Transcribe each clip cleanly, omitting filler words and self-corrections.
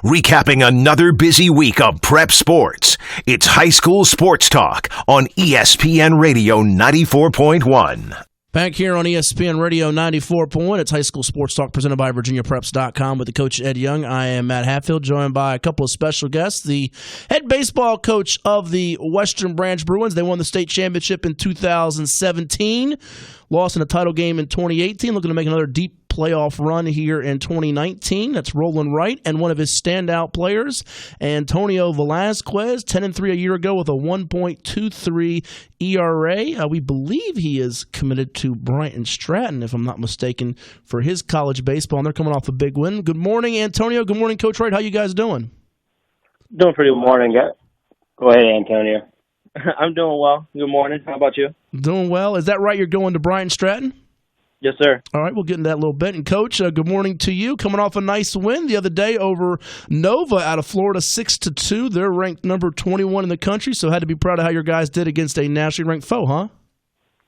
recapping another busy week of prep sports. It's High School Sports Talk on ESPN Radio 94.1. Back here on ESPN Radio 94.1, it's High School Sports Talk presented by VirginiaPreps.com with the coach Ed Young. I am Matt Hatfield, joined by a couple of special guests. The head baseball coach of the Western Branch Bruins. They won the state championship in 2017, lost in a title game in 2018, looking to make another deep playoff run here in 2019. That's Roland Wright, and one of his standout players, Antonio Velasquez, 10-3 a year ago with a 1.23 ERA. We believe he is committed to Bryant Stratton, if I'm not mistaken, for his college baseball, and they're coming off a big win. Good morning, Antonio. Good morning, Coach Wright. How you guys doing? Doing pretty well. Good morning, guys. Go ahead, Antonio. I'm doing well. Good morning. How about you? Doing well. Is that right? You're going to Bryant Stratton? Yes, sir. All right, we'll get into that a little bit. And, Coach, good morning to you. Coming off a nice win the other day over Nova out of Florida, 6-2. They're ranked number 21 in the country, so had to be proud of how your guys did against a nationally ranked foe, huh?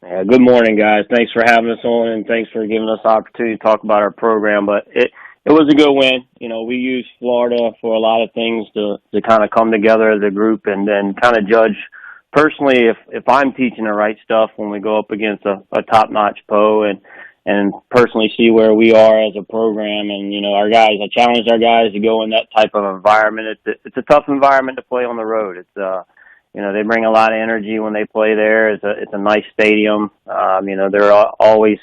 Yeah, good morning, guys. Thanks for having us on, and thanks for giving us the opportunity to talk about our program. But it was a good win. You know, we use Florida for a lot of things to kind of come together as a group and then kind of judge personally if I'm teaching the right stuff when we go up against a top-notch foe and personally see where we are as a program. And, you know, I challenged our guys to go in that type of environment. It's a tough environment to play on the road. It's, you know, they bring a lot of energy when they play there. It's a nice stadium. You know, they're always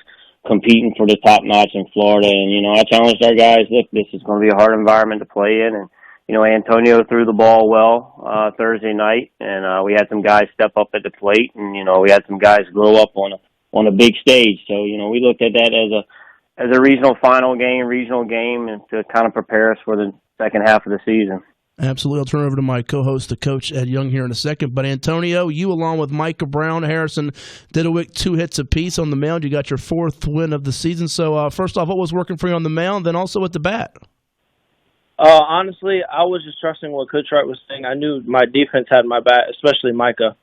competing for the top notch in Florida. And, you know, I challenged our guys, look, this is going to be a hard environment to play in. And, you know, Antonio threw the ball well Thursday night, and we had some guys step up at the plate, and, you know, we had some guys grow up on a big stage. So, you know, we looked at that as a regional game, and to kind of prepare us for the second half of the season. Absolutely. I'll turn it over to my co-host, the coach, Ed Young, here in a second. But, Antonio, you along with Micah Brown, Harrison Didewick, 2 hits apiece on the mound. You got your 4th win of the season. So, first off, what was working for you on the mound, then also at the bat? Honestly, I was just trusting what Coach Wright was saying. I knew my defense had my back, especially Micah.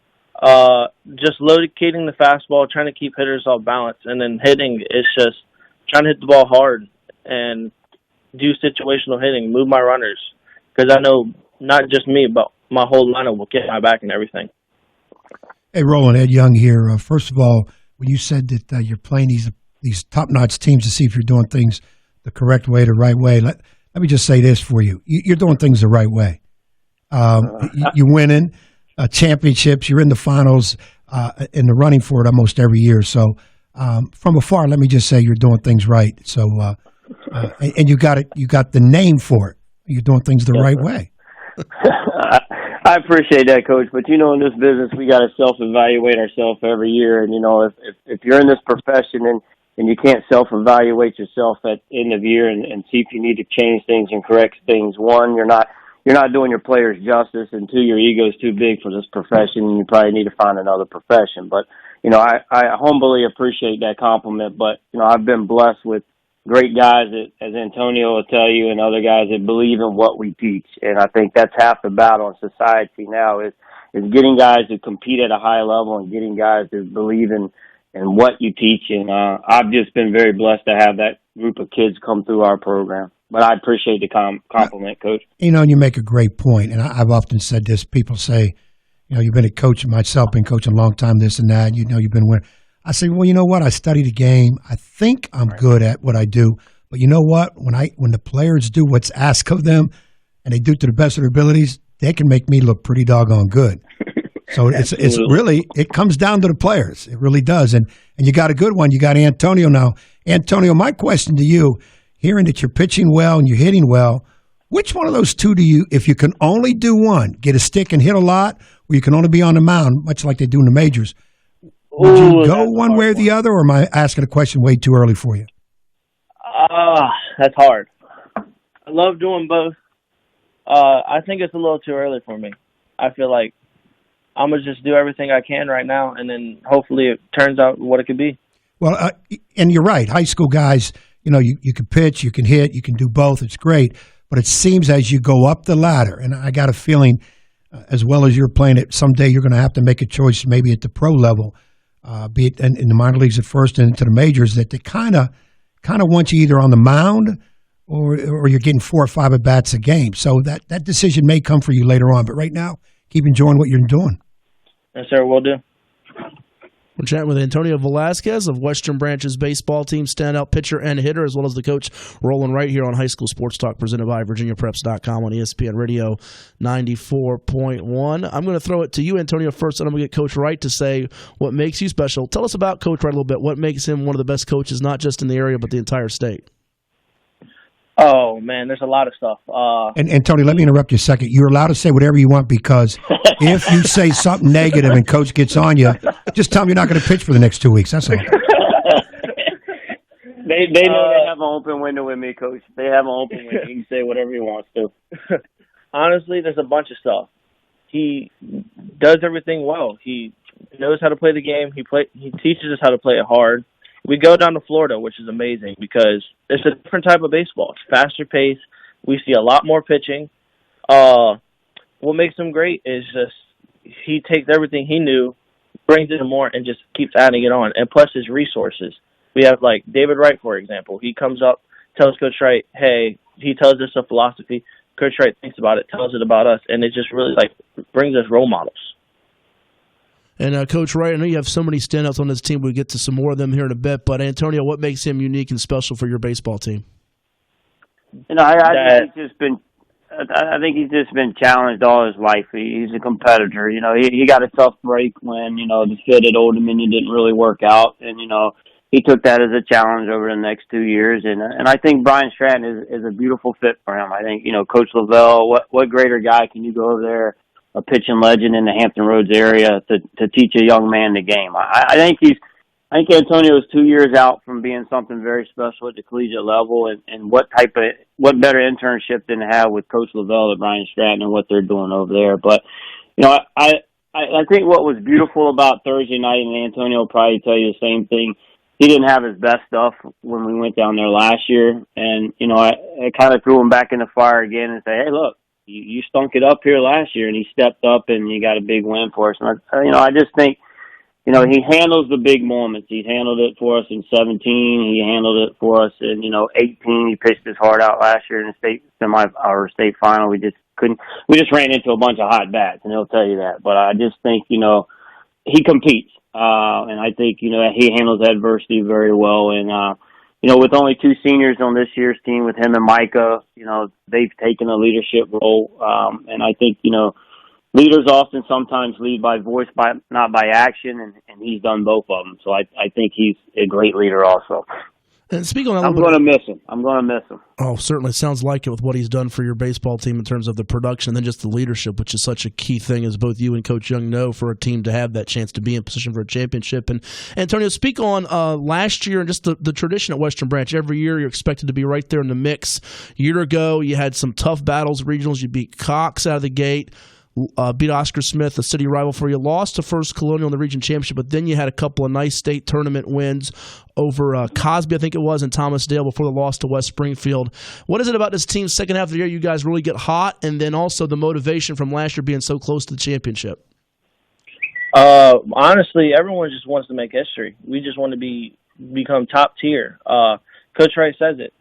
Just locating the fastball, trying to keep hitters off balance, and then hitting is just trying to hit the ball hard and do situational hitting, move my runners, because I know not just me, but my whole lineup will get my back and everything. Hey, Roland, Ed Young here. First of all, when you said that you're playing these top-notch teams to see if you're doing things the correct way, the right way, let me just say this for you. You're doing things the right way. You're winning championships. You're in the finals, in the running for it almost every year. So from afar, let me just say you're doing things right. So and you got it. You got the name for it. You're doing things the right way. I appreciate that, Coach. But, you know, in this business, we got to self-evaluate ourselves every year. And, you know, if you're in this profession and you can't self-evaluate yourself at the end of the year and see if you need to change things and correct things, one, you're not doing your players justice, and 2, your ego's too big for this profession, and you probably need to find another profession. But, you know, I humbly appreciate that compliment. But, you know, I've been blessed with great guys that, as Antonio will tell you, and other guys that believe in what we teach. And I think that's half the battle in society now is getting guys to compete at a high level and getting guys to believe in what you teach. And I've just been very blessed to have that group of kids come through our program. But I appreciate the compliment, Coach. You know, and you make a great point. And I've often said this. People say, you know, you've been a coach, myself, been coaching a long time, this and that. You know, you've been winning. I say, well, you know what? I study the game. I think I'm good at what I do. But you know what? When the players do what's asked of them and they do it to the best of their abilities, they can make me look pretty doggone good. So it's really, it comes down to the players. It really does. And you got a good one. You got Antonio now. Antonio, my question to you, hearing that you're pitching well and you're hitting well, which one of those two do you, if you can only do one, get a stick and hit a lot, or you can only be on the mound, much like they do in the majors, would you go one way or the other, or am I asking a question way too early for you? That's hard. I love doing both. I think it's a little too early for me. I feel like I'm going to just do everything I can right now, and then hopefully it turns out what it could be. Well, and you're right. High school guys, you know, you can pitch, you can hit, you can do both. It's great. But it seems as you go up the ladder, and I got a feeling as well as you're playing it, someday you're going to have to make a choice maybe at the pro level, be it in the minor leagues at first and into the majors, that they kind of want you either on the mound or you're getting 4 or 5 at bats a game. So that decision may come for you later on. But right now, keep enjoying what you're doing. Yes, sir, will do. We're chatting with Antonio Velasquez of Western Branch's baseball team, standout pitcher and hitter, as well as the coach, Roland Wright, here on High School Sports Talk, presented by VirginiaPreps.com on ESPN Radio 94.1. I'm going to throw it to you, Antonio, first, and I'm going to get Coach Wright to say what makes you special. Tell us about Coach Wright a little bit. What makes him one of the best coaches, not just in the area, but the entire state? Oh, man, there's a lot of stuff. And Tony, let me interrupt you a second. You're allowed to say whatever you want, because if you say something negative and Coach gets on you, just tell him you're not going to pitch for the next 2 weeks. That's all. They know they have an open window with me, Coach. They have an open window. He can say whatever he wants to. Honestly, there's a bunch of stuff. He does everything well. He knows how to play the game. He teaches us how to play it hard. We go down to Florida, which is amazing because it's a different type of baseball. It's faster pace. We see a lot more pitching. What makes him great is just he takes everything he knew, brings it more, and just keeps adding it on. And plus his resources. We have, like, David Wright, for example. He comes up, tells Coach Wright, hey, he tells us a philosophy. Coach Wright thinks about it, tells it about us, and it just really, like, brings us role models. And Coach Wright, I know you have so many standouts on this team. We'll get to some more of them here in a bit. But, Antonio, what makes him unique and special for your baseball team? You know, I think he's just been challenged all his life. He's a competitor. You know, he got a tough break when, you know, the fit at Old Dominion didn't really work out. And, you know, he took that as a challenge over the next 2 years. And I think Bryant Stratton is a beautiful fit for him. I think, you know, Coach Lavelle, what greater guy can you go over there, a pitching legend in the Hampton Roads area, to teach a young man the game. I think Antonio is 2 years out from being something very special at the collegiate level, and what better internship than to have with Coach Lavelle at Bryant Stratton and what they're doing over there. But, you know, I think what was beautiful about Thursday night, and Antonio will probably tell you the same thing, he didn't have his best stuff when we went down there last year. And, you know, I kind of threw him back in the fire again and say, hey, look, you stunk it up here last year, and he stepped up and you got a big win for us. And I just think, you know, he handles the big moments. He handled it for us in 17. He handled it for us in, 18. He pitched his heart out last year in the state state final. We just ran into a bunch of hot bats, and he'll tell you that. But I just think, he competes. And I think, he handles adversity very well. And, with only 2 seniors on this year's team, with him and Micah, they've taken a leadership role. And I think, leaders often sometimes lead by voice, not by action, and he's done both of them. So I think he's a great leader also. And speaking on that, I'm going to miss him. Oh, certainly sounds like it with what he's done for your baseball team in terms of the production and then just the leadership, which is such a key thing, as both you and Coach Young know, for a team to have that chance to be in position for a championship. And Antonio, speak on last year and just the tradition at Western Branch. Every year you're expected to be right there in the mix. A year ago you had some tough battles, regionals. You beat Cox out of the gate. Beat Oscar Smith, a city rival for you. Lost to First Colonial in the region championship, but then you had a couple of nice state tournament wins over Cosby, I think it was, and Thomas Dale before the loss to West Springfield. What is it about this team's second half of the year you guys really get hot, and then also the motivation from last year being so close to the championship? Honestly, everyone just wants to make history. We just want to become top tier. Coach Wright says it.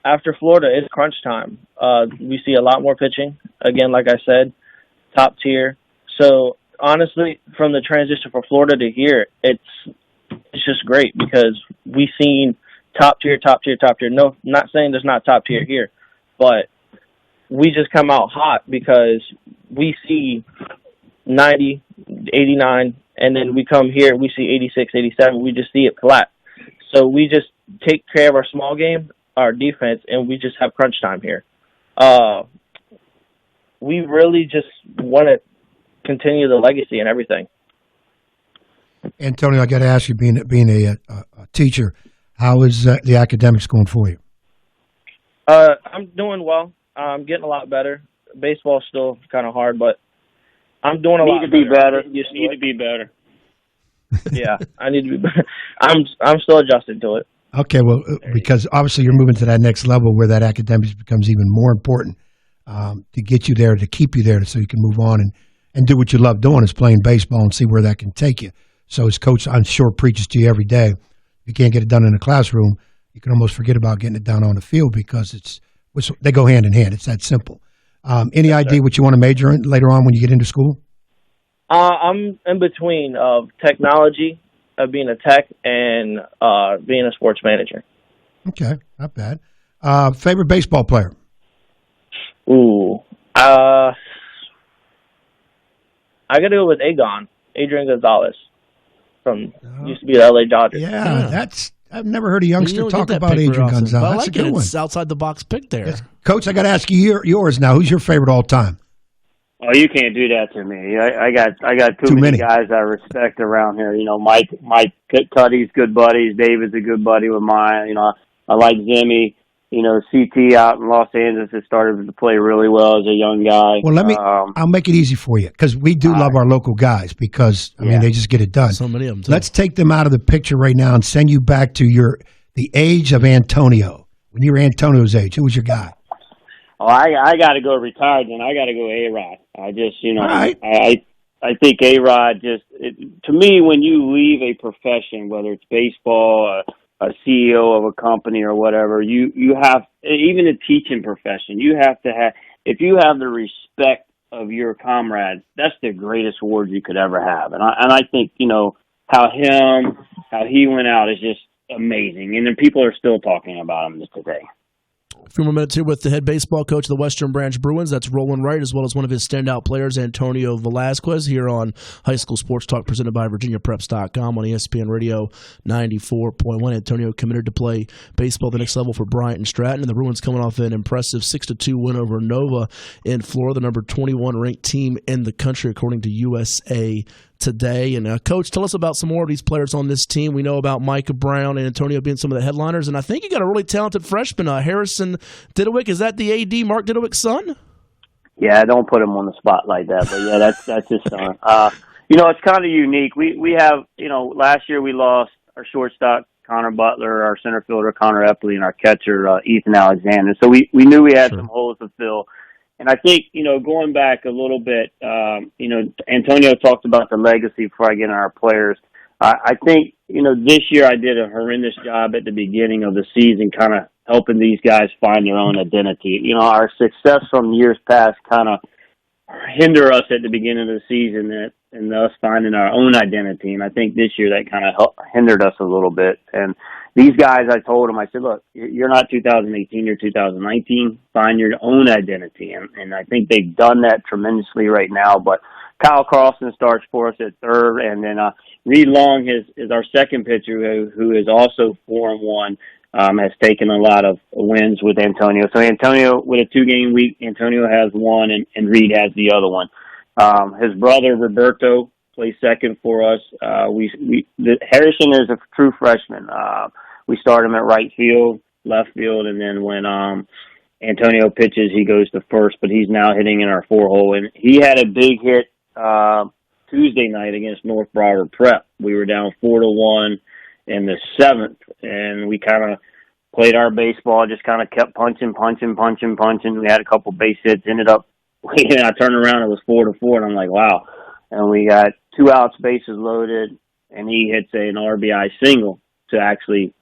After Florida, it's crunch time. We see a lot more pitching. Again, like I said, top tier. So honestly, from the transition from Florida to here, it's just great because we've seen top tier. No, not saying there's not top tier here, but we just come out hot because we see 90, 89, and then we come here, we see 86, 87. We just see it flat. So we just take care of our small game, our defense, and we just have crunch time here. We really just want to continue the legacy and everything. Antonio, I got to ask you, being a teacher, how is the academics going for you? I'm doing well. I'm getting a lot better. Baseball's still kind of hard, but I'm doing a lot better. You need to be better. Yeah, I need to be better. I'm still adjusting to it. Okay, well, because obviously you're moving to that next level where that academics becomes even more important. To get you there, to keep you there, so you can move on and do what you love doing, is playing baseball, and see where that can take you. So as coach, I'm sure, preaches to you every day. If you can't get it done in the classroom, you can almost forget about getting it down on the field because they go hand in hand. It's that simple. Any idea what you want to major in later on when you get into school? I'm in between of technology, of being a tech, and being a sports manager. Okay, not bad. Favorite baseball player? Ooh, I got to go with Adrian Gonzalez used to be the LA Dodgers. Yeah, I've never heard a youngster talk about Adrian Gonzalez. Well, that's a good one. It's outside the box pick there. Yes. Coach, I got to ask you yours now. Who's your favorite all time? Oh, you can't do that to me. I got too many guys I respect around here. You know, Mike Cuddy's good buddies. David's a good buddy with mine. You know, I like Jimmy. You know, CT out in Los Angeles has started to play really well as a young guy. Well, I'll make it easy for you because we do love our local guys because, I mean, they just get it done. So many of them, too. Let's take them out of the picture right now and send you back to the age of Antonio. When you were Antonio's age, who was your guy? Oh, I got to go retired, and I got to go A-Rod. I just, you know, right. I think A-Rod to me, when you leave a profession, whether it's baseball, a CEO of a company or whatever, you have, even a teaching profession, you have to have, if you have the respect of your comrades, that's the greatest award you could ever have. And I think, you know, how he went out is just amazing. And then people are still talking about him today. A few more minutes here with the head baseball coach of the Western Branch Bruins. That's Roland Wright, as well as one of his standout players, Antonio Velasquez, here on High School Sports Talk presented by VirginiaPreps.com on ESPN Radio 94.1. Antonio committed to play baseball the next level for Bryant Stratton, and the Bruins coming off an impressive 6-2 win over Nova in Florida, the number 21 ranked team in the country, according to USA Today. And Coach, tell us about some more of these players on this team. We know about Micah Brown and Antonio being some of the headliners, and I think you got a really talented freshman, Harrison Didewick. Is that the AD Mark Didewick's son? Yeah, don't put him on the spot like that, but yeah, that's his son. You know, it's kind of unique. We have, you know, last year we lost our shortstop Connor Butler, our center fielder Connor Epley, and our catcher Ethan Alexander. So we knew we had some holes to fill. And I think, you know, going back a little bit, you know, Antonio talked about the legacy before I get on our players. I think, you know, this year I did a horrendous job at the beginning of the season kind of helping these guys find their own identity. You know, our success from years past kind of hinder us at the beginning of the season and us finding our own identity. And I think this year that kind of hindered us a little bit. And these guys, I told them, I said, look, you're not 2018, you're 2019. Find your own identity. And I think they've done that tremendously right now. But Kyle Carlson starts for us at third. And then Reed Long is our second pitcher who is also 4-1, has taken a lot of wins with Antonio. So Antonio, with a 2-game week, Antonio has one and Reed has the other one. His brother, Roberto, plays second for us. Harrison is a true freshman. We start him at right field, left field, and then when Antonio pitches, he goes to first, but he's now hitting in our 4-hole. And he had a big hit Tuesday night against North Broward Prep. We were down 4-1 in the 7th, and we kind of played our baseball, just kind of kept punching. We had a couple base hits, ended up, I turned around, it was 4-4, and I'm like, wow. And we got 2 outs, bases loaded, and he hits an RBI single to actually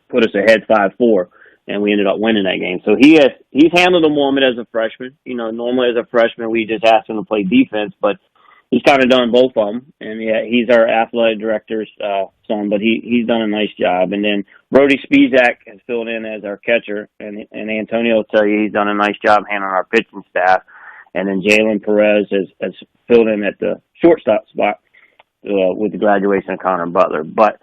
put us ahead 5-4, and we ended up winning that game. So he's handled the moment as a freshman. You know, normally as a freshman, we just ask him to play defense, but he's kind of done both of them. And yeah, he's our athletic director's son, but he's done a nice job. And then Brody Spizak has filled in as our catcher, and Antonio will tell you he's done a nice job handling our pitching staff. And then Jalen Perez has filled in at the shortstop spot with the graduation of Connor Butler. But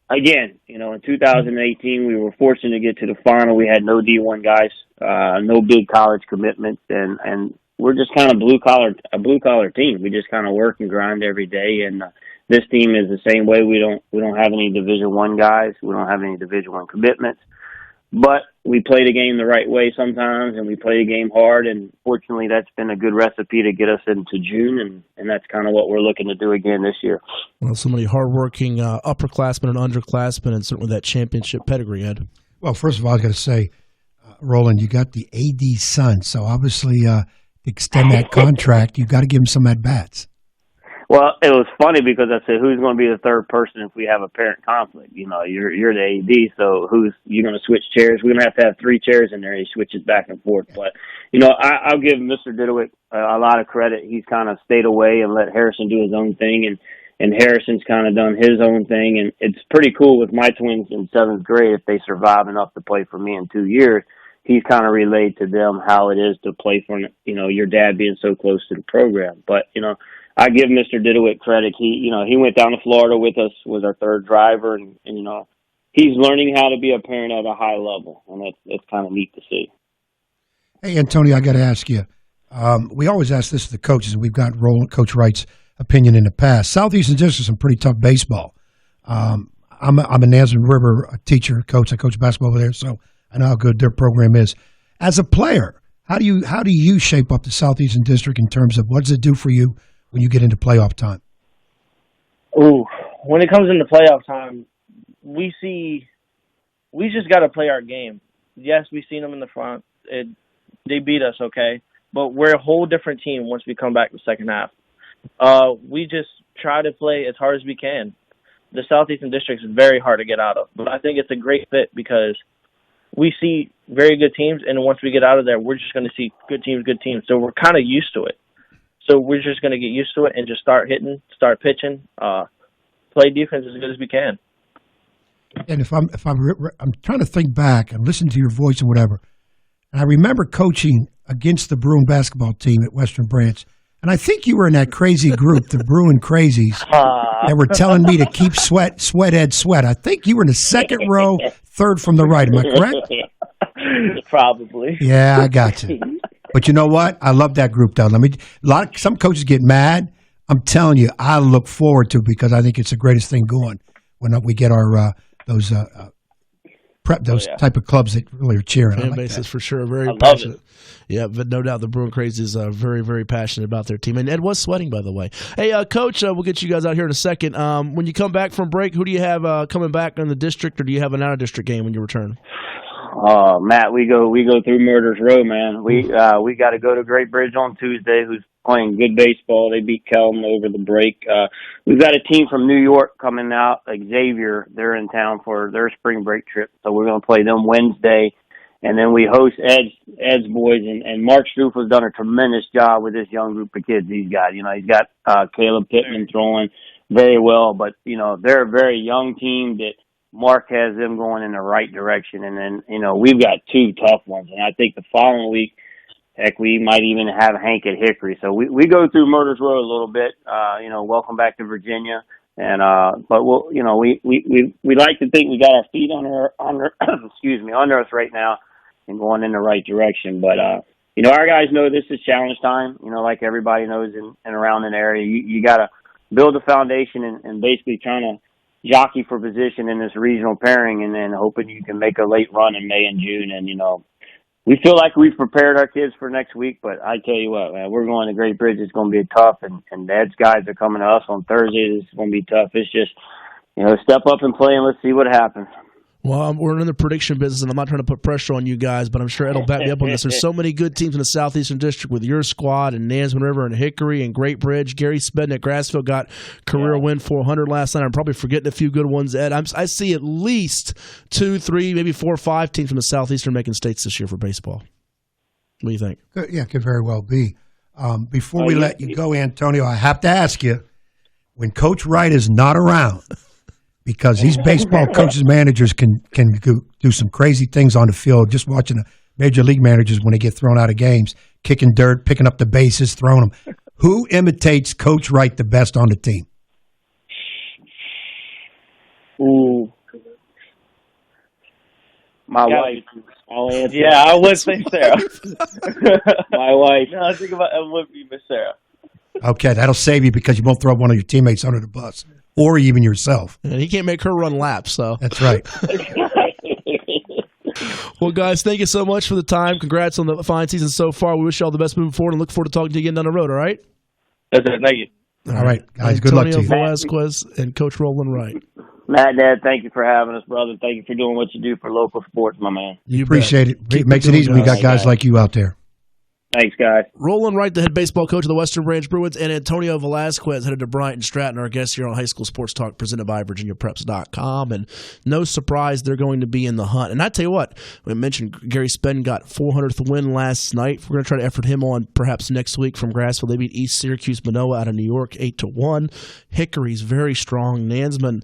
again, you know, in 2018, we were fortunate to get to the final. We had no D1 guys, no big college commitments, and we're just kind of a blue collar team. We just kind of work and grind every day. And this team is the same way. We don't have any Division I guys. We don't have any Division I commitments. But we play the game the right way sometimes, and we play the game hard, and fortunately that's been a good recipe to get us into June, and that's kind of what we're looking to do again this year. Well, so many hardworking upperclassmen and underclassmen, and certainly that championship pedigree, Ed. Well, first of all, I got to say, Roland, you got the AD son, so obviously to extend that contract, you got to give him some at-bats. Well, it was funny because I said, who's going to be the third person if we have a parent conflict? You know, you're the AD, so you're going to switch chairs? We're going to have 3 chairs in there. He switches back and forth. But, you know, I'll give Mr. Didewick a lot of credit. He's kind of stayed away and let Harrison do his own thing, and Harrison's kind of done his own thing. And it's pretty cool with my twins in 7th grade. If they survive enough to play for me in 2 years, he's kind of relayed to them how it is to play for, you know, your dad being so close to the program. But, you know, I give Mr. Didewick credit. He went down to Florida with us, was our third driver, and you know, he's learning how to be a parent at a high level, and that's kind of neat to see. Hey, Antonio, I got to ask you. We always ask this to the coaches, and we've got Coach Wright's opinion in the past. Southeastern District is some pretty tough baseball. I'm a Nansemond River teacher, coach. I coach basketball over there, so I know how good their program is. As a player, how do you shape up the Southeastern District in terms of what does it do for you when you get into playoff time? Ooh, when it comes into playoff time, we just got to play our game. Yes, we've seen them in the front. They beat us, okay, but we're a whole different team once we come back the second half. We just try to play as hard as we can. The Southeastern District is very hard to get out of, but I think it's a great fit because we see very good teams, and once we get out of there, we're just going to see good teams. So we're kind of used to it. So we're just going to get used to it and just start hitting, start pitching, play defense as good as we can. And I'm trying to think back and listen to your voice and whatever, and I remember coaching against the Bruin basketball team at Western Branch, and I think you were in that crazy group, the Bruin Crazies, that were telling me to keep sweat. I think you were in the second row, third from the right. Am I correct? Probably. Yeah, I got you. But you know what? I love that group, though. Some coaches get mad. I'm telling you, I look forward to it because I think it's the greatest thing going when we get our those type of clubs that really are cheering. Fan bases for sure, very passionate. Yeah, but no doubt the Bruin Crazies are very, very passionate about their team. And Ed was sweating, by the way. Hey, Coach, we'll get you guys out here in a second. When you come back from break, who do you have coming back in the district, or do you have an out-of-district game when you return? Matt, we go through Murders Row, man. We got to go to Great Bridge on Tuesday, who's playing good baseball. They beat Kelm over the break. We've got a team from New York coming out, Xavier. They're in town for their spring break trip, so we're going to play them Wednesday. And then we host Ed's boys, and Mark Struff has done a tremendous job with this young group of kids he's got. You know, he's got Caleb Pittman throwing very well, but, you know, they're a very young team that Mark has them going in the right direction. And then, you know, we've got 2 tough ones. And I think the following week, heck, we might even have Hank at Hickory. So we go through Murders Row a little bit. You know, welcome back to Virginia. And but we'll, you know, we like to think we got our feet under us right now and going in the right direction. But you know, our guys know this is challenge time. You know, like everybody knows in and around an area, you got to build a foundation and basically trying to jockey for position in this regional pairing, and then hoping you can make a late run in May and June. And, you know, we feel like we've prepared our kids for next week, but I tell you what, man, we're going to Great Bridge. It's going to be tough, and Ed's guys are coming to us on Thursday. It's going to be tough. It's just, you know, step up and play, and let's see what happens. Well, we're in the prediction business, and I'm not trying to put pressure on you guys, but I'm sure Ed will back me up on this. There's so many good teams in the Southeastern District with your squad and Nansemond River and Hickory and Great Bridge. Gary Spedden at Grassfield got career win 400 last night. I'm probably forgetting a few good ones, Ed. I see at least 2, 3, maybe 4 or 5 teams from the Southeastern making states this year for baseball. What do you think? Yeah, could very well be. Before we let you go, Antonio, I have to ask you, when Coach Wright is not around, because these baseball coaches, managers can do some crazy things on the field. Just watching the major league managers when they get thrown out of games, kicking dirt, picking up the bases, throwing them. Who imitates Coach Wright the best on the team? Ooh, my wife. Yeah, I would say Sarah. My wife. No, I think about it would be Miss Sarah. Okay, that'll save you because you won't throw one of your teammates under the bus. Or even yourself. And he can't make her run laps, so. That's right. Well, guys, thank you so much for the time. Congrats on the fine season so far. We wish you all the best moving forward and look forward to talking to you again down the road, all right? That's it. Thank you. All right, guys. Good luck to you. Antonio Velasquez and Coach Roland Wright. Matt, Dad, thank you for having us, brother. Thank you for doing what you do for local sports, my man. You appreciate it. It makes it easy when you got guys like you out there. Thanks, guys. Roland Wright, the head baseball coach of the Western Branch Bruins, and Antonio Velasquez, headed to Bryant Stratton, our guests here on High School Sports Talk, presented by VirginiaPreps.com. And no surprise, they're going to be in the hunt. And I tell you what, we mentioned Gary Spedden got 400th win last night. We're going to try to effort him on perhaps next week from Grassville. They beat East Syracuse Manoa out of New York 8-1. Hickory's very strong. Nansman,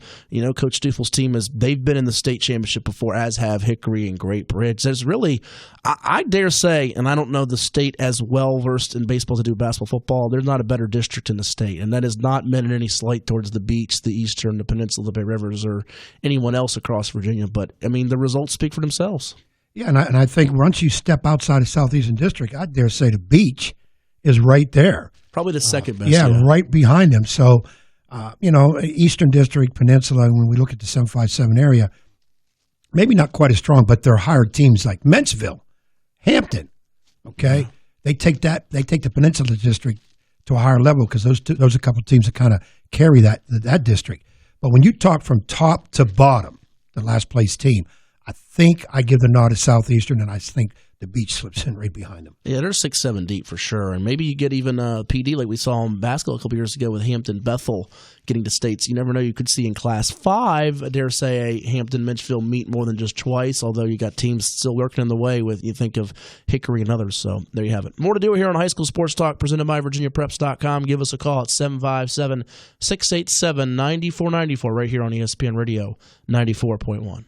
Coach Stuffel's team they've been in the state championship before, as have Hickory and Great Bridge. There's really, I dare say, and I don't know the state as well versed in baseball to do basketball, football, there's not a better district in the state, and that is not meant in any slight towards the beach, the Eastern, the Peninsula, the Bay Rivers, or anyone else across Virginia. But I mean, the results speak for themselves. Yeah, and I think once you step outside of Southeastern District, I dare say the beach is right there, probably the second best. Yeah, right behind them. So, Eastern District, Peninsula, when we look at the 757 area, maybe not quite as strong, but they're higher teams like Mentsville, Hampton. Okay. Yeah. They take the Peninsula District to a higher level because those are a couple of teams that kind of carry that district. But when you talk from top to bottom, the last place team, I think I give the nod to Southeastern, and I think the beach slips in right behind them. Yeah, they're 6-7 deep for sure, and maybe you get even PD like we saw in basketball a couple years ago with Hampton Bethel getting to states. You never know. You could see in Class 5, I dare say, a Hampton Menchville meet more than just twice, although you got teams still working in the way with, you think of Hickory and others. So there you have it. More to do here on High School Sports Talk, presented by VirginiaPreps.com. Give us a call at 757-687-9494 right here on ESPN Radio 94.1.